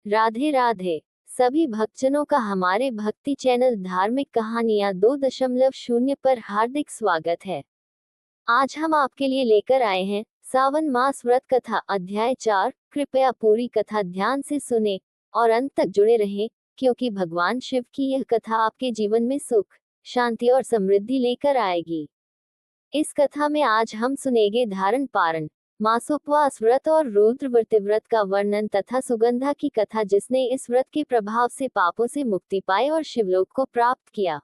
राधे राधे। सभी भक्तजनों का हमारे भक्ति चैनल धार्मिक कहानियां 2.0 पर हार्दिक स्वागत है। आज हम आपके लिए लेकर आए हैं सावन मास व्रत कथा अध्याय 4। कृपया पूरी कथा ध्यान से सुने और अंत तक जुड़े रहें, क्योंकि भगवान शिव की यह कथा आपके जीवन में सुख, शांति और समृद्धि लेकर आएगी। इस कथा में आज हम सुनेंगे धारण पारण, मासोपवास व्रत और रुद्र व्रत का वर्णन तथा सुगंधा की कथा, जिसने इस व्रत के प्रभाव से पापों से मुक्ति पाई और शिवलोक को प्राप्त किया।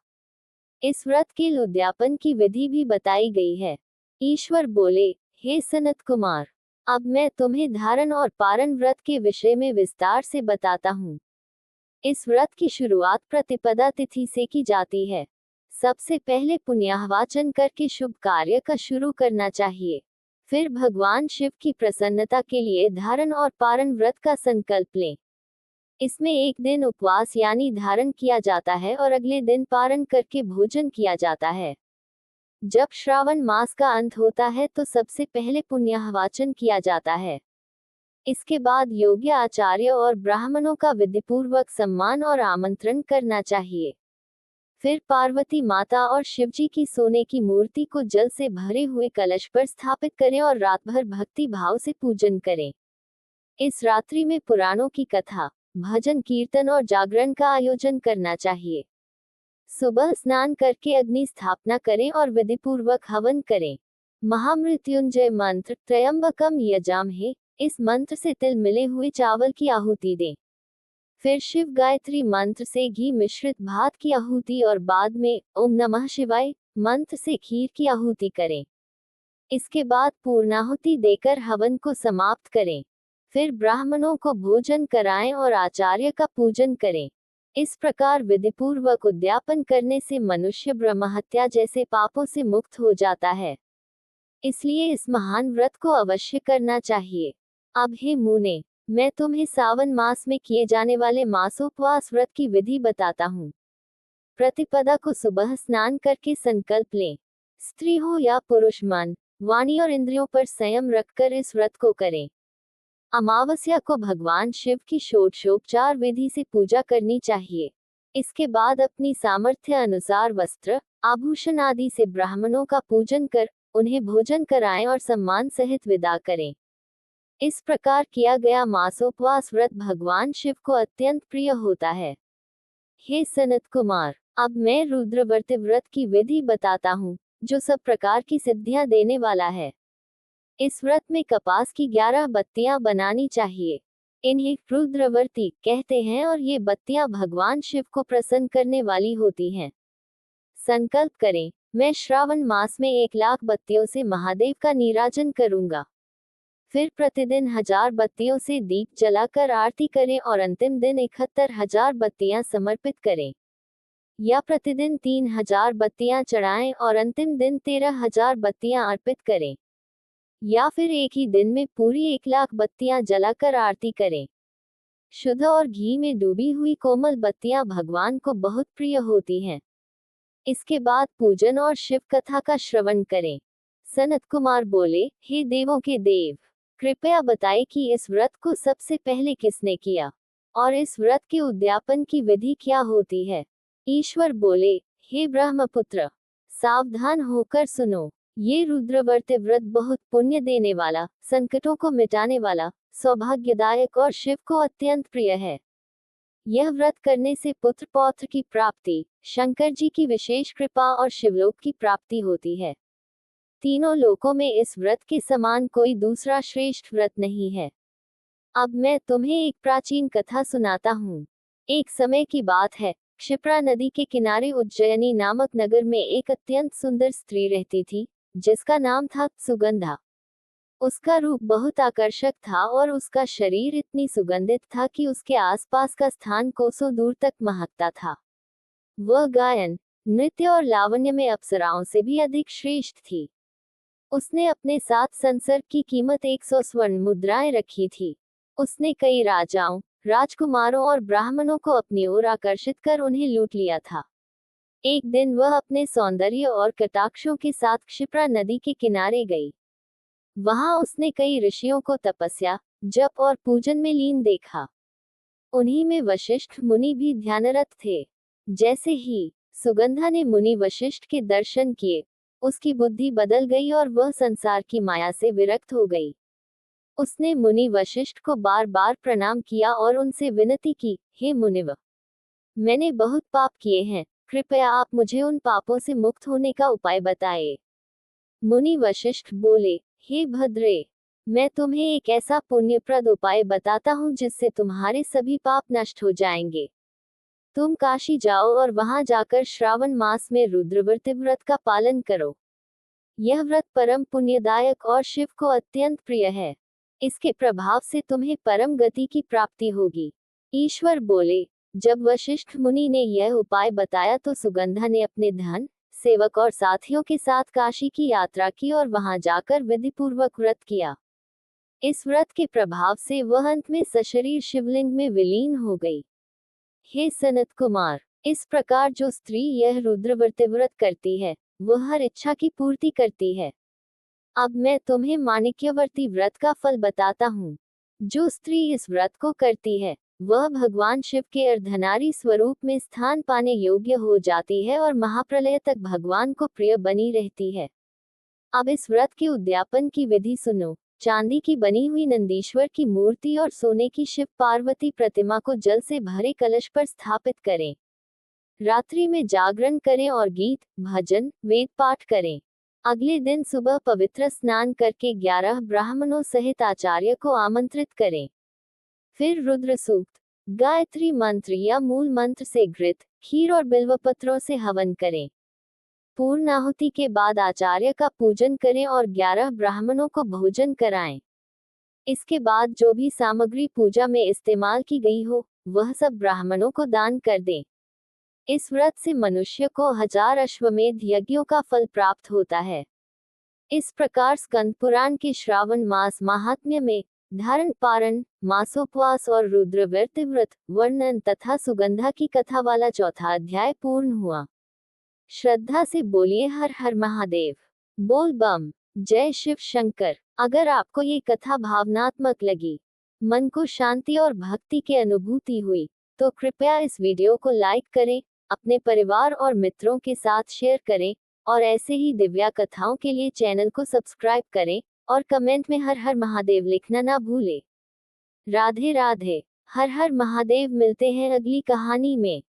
इस व्रत के उद्यापन की विधि भी बताई गई है। ईश्वर बोले, हे सनत कुमार, अब मैं तुम्हें धारण और पारण व्रत के विषय में विस्तार से बताता हूँ। इस व्रत की शुरुआत प्रतिपदा तिथि से की जाती है। सबसे पहले पुण्याहवाचन करके शुभ कार्य का शुरू करना चाहिए। फिर भगवान शिव की प्रसन्नता के लिए धारण और पारण व्रत का संकल्प लें। इसमें एक दिन उपवास यानी धारण किया जाता है और अगले दिन पारण करके भोजन किया जाता है। जब श्रावण मास का अंत होता है तो सबसे पहले पुण्याहवाचन किया जाता है। इसके बाद योग्य आचार्य और ब्राह्मणों का विधिपूर्वक सम्मान और आमंत्रण करना चाहिए। फिर पार्वती माता और शिवजी की सोने की मूर्ति को जल से भरे हुए कलश पर स्थापित करें और रात भर भक्ति भाव से पूजन करें। इस रात्रि में पुराणों की कथा, भजन कीर्तन और जागरण का आयोजन करना चाहिए। सुबह स्नान करके अग्नि स्थापना करें और विधिपूर्वक हवन करें। महामृत्युंजय मंत्र त्रयंबकम यजामहे, इस मंत्र से तिल मिले हुए चावल की आहुति दें। फिर शिव गायत्री मंत्र से घी मिश्रित भात की आहुति और बाद में ओम नमः शिवाय मंत्र से खीर की आहुति करें। इसके बाद पूर्णाहुति देकर हवन को समाप्त करें। फिर ब्राह्मणों को भोजन कराएं और आचार्य का पूजन करें। इस प्रकार विधिपूर्वक उद्यापन करने से मनुष्य ब्रह्महत्या जैसे पापों से मुक्त हो जाता है। इसलिए इस महान व्रत को अवश्य करना चाहिए। अब हे मुने, मैं तुम्हें सावन मास में किए जाने वाले मासोपवास व्रत की विधि बताता हूँ। प्रतिपदा को सुबह स्नान करके संकल्प लें। स्त्री हो या पुरुष, मन, वाणी और इंद्रियों पर संयम रखकर इस व्रत को करें। अमावस्या को भगवान शिव की षोडशोपचार विधि से पूजा करनी चाहिए। इसके बाद अपनी सामर्थ्य अनुसार वस्त्र, आभूषण आदि से ब्राह्मणों का पूजन कर उन्हें भोजन कराएं और सम्मान सहित विदा करें। इस प्रकार किया गया मासोपवास व्रत भगवान शिव को अत्यंत प्रिय होता है। हे सनत कुमार, अब मैं रुद्रव्रत व्रत की विधि बताता हूँ, जो सब प्रकार की सिद्धियां देने वाला है। इस व्रत में कपास की 11 बत्तियां बनानी चाहिए। इन्हें रुद्रवर्ती कहते हैं और ये बत्तियां भगवान शिव को प्रसन्न करने वाली होती हैं। संकल्प करें, मैं श्रावण मास में 1,00,000 बत्तियों से महादेव का नीराजन करूंगा। फिर प्रतिदिन 1000 बत्तियों से दीप जलाकर आरती करें और अंतिम दिन 71,000 बत्तियां समर्पित करें। या प्रतिदिन 3000 बत्तियां चढ़ाएं और अंतिम दिन 13,000 बत्तियां अर्पित करें। या फिर एक ही दिन में पूरी 1,00,000 बत्तियां जलाकर आरती करें। शुद्ध और घी में डूबी हुई कोमल बत्तियां भगवान को बहुत प्रिय होती हैं। इसके बाद पूजन और शिव कथा का श्रवण करें। सनत कुमार बोले, हे देवों के देव, कृपया बताएं कि इस व्रत को सबसे पहले किसने किया और इस व्रत के उद्यापन की विधि क्या होती है। ईश्वर बोले, हे ब्रह्मपुत्र, सावधान होकर सुनो। ये रुद्रव्रत व्रत बहुत पुण्य देने वाला, संकटों को मिटाने वाला, सौभाग्यदायक और शिव को अत्यंत प्रिय है। यह व्रत करने से पुत्र पौत्र की प्राप्ति, शंकर जी की विशेष कृपा और शिवलोक की प्राप्ति होती है। तीनों लोकों में इस व्रत के समान कोई दूसरा श्रेष्ठ व्रत नहीं है। अब मैं तुम्हें एक प्राचीन कथा सुनाता हूँ। एक समय की बात है, क्षिप्रा नदी के किनारे उज्जयिनी नामक नगर में एक अत्यंत सुंदर स्त्री रहती थी, जिसका नाम था सुगंधा। उसका रूप बहुत आकर्षक था और उसका शरीर इतनी सुगंधित था कि उसके आसपास का स्थान कोसों दूर तक महकता था। वह गायन, नृत्य और लावण्य में अप्सराओं से भी अधिक श्रेष्ठ थी। उसने अपने साथ संसर्ग की कीमत 100 स्वर्ण मुद्राएं रखी थी। उसने कई राजाओं, राजकुमारों और ब्राह्मणों को अपनी ओर आकर्षित कर उन्हें लूट लिया था। एक दिन वह अपने सौंदर्य और कटाक्षों के साथ क्षिप्रा नदी के किनारे गई। वहां उसने कई ऋषियों को तपस्या, जप और पूजन में लीन देखा। उन्हीं में वशिष्ठ मुनि भी ध्यानरत थे। जैसे ही सुगंधा ने मुनि वशिष्ठ के दर्शन किए, उसकी बुद्धि बदल गई और वह संसार की माया से विरक्त हो गई। उसने मुनि वशिष्ठ को बार बार प्रणाम किया और उनसे विनती की, हे मुनिव, मैंने बहुत पाप किए हैं, कृपया आप मुझे उन पापों से मुक्त होने का उपाय बताएं। मुनि वशिष्ठ बोले, हे भद्रे, मैं तुम्हें एक ऐसा पुण्यप्रद उपाय बताता हूँ जिससे तुम्हारे सभी पाप नष्ट हो जाएंगे। तुम काशी जाओ और वहां जाकर श्रावण मास में रुद्रव्रत व्रत का पालन करो। यह व्रत परम पुण्यदायक और शिव को अत्यंत प्रिय है। इसके प्रभाव से तुम्हें परम गति की प्राप्ति होगी। ईश्वर बोले, जब वशिष्ठ मुनि ने यह उपाय बताया तो सुगंधा ने अपने धन, सेवक और साथियों के साथ काशी की यात्रा की और वहां जाकर विधिपूर्वक व्रत किया। इस व्रत के प्रभाव से वह अंत में सशरीर शिवलिंग में विलीन हो गई। हे सनत कुमार, इस प्रकार जो स्त्री यह रुद्रव्रत व्रत करती है, वह हर इच्छा की पूर्ति करती है। अब मैं तुम्हें माणिक्यवर्ती व्रत का फल बताता हूँ। जो स्त्री इस व्रत को करती है, वह भगवान शिव के अर्धनारी स्वरूप में स्थान पाने योग्य हो जाती है और महाप्रलय तक भगवान को प्रिय बनी रहती है। अब इस व्रत के उद्यापन की विधि सुनो। चांदी की बनी हुई नंदीश्वर की मूर्ति और सोने की शिव पार्वती प्रतिमा को जल से भरे कलश पर स्थापित करें। रात्रि में जागरण करें और गीत, भजन, वेद पाठ करें। अगले दिन सुबह पवित्र स्नान करके 11 ब्राह्मणों सहित आचार्य को आमंत्रित करें। फिर रुद्र सूक्त, गायत्री मंत्र या मूल मंत्र से घृत, खीर और बिल्वपत्रों से हवन करें। पूर्णाहुति के बाद आचार्य का पूजन करें और 11 ब्राह्मणों को भोजन कराएं। इसके बाद जो भी सामग्री पूजा में इस्तेमाल की गई हो, वह सब ब्राह्मणों को दान कर दें। इस व्रत से मनुष्य को 1000 अश्वमेध यज्ञों का फल प्राप्त होता है। इस प्रकार स्कंद पुराण के श्रावण मास महात्म्य में धारण पारण, मासोपवास और रुद्रव्रत व्रत वर्णन तथा सुगंधा की कथा वाला चौथा अध्याय पूर्ण हुआ। श्रद्धा से बोलिए हर हर महादेव। बोल बम। जय शिव शंकर। अगर आपको ये कथा भावनात्मक लगी, मन को शांति और भक्ति की अनुभूति हुई, तो कृपया इस वीडियो को लाइक करें, अपने परिवार और मित्रों के साथ शेयर करें और ऐसे ही दिव्या कथाओं के लिए चैनल को सब्सक्राइब करें और कमेंट में हर हर महादेव लिखना ना भूलें। राधे राधे। हर हर महादेव। मिलते हैं अगली कहानी में।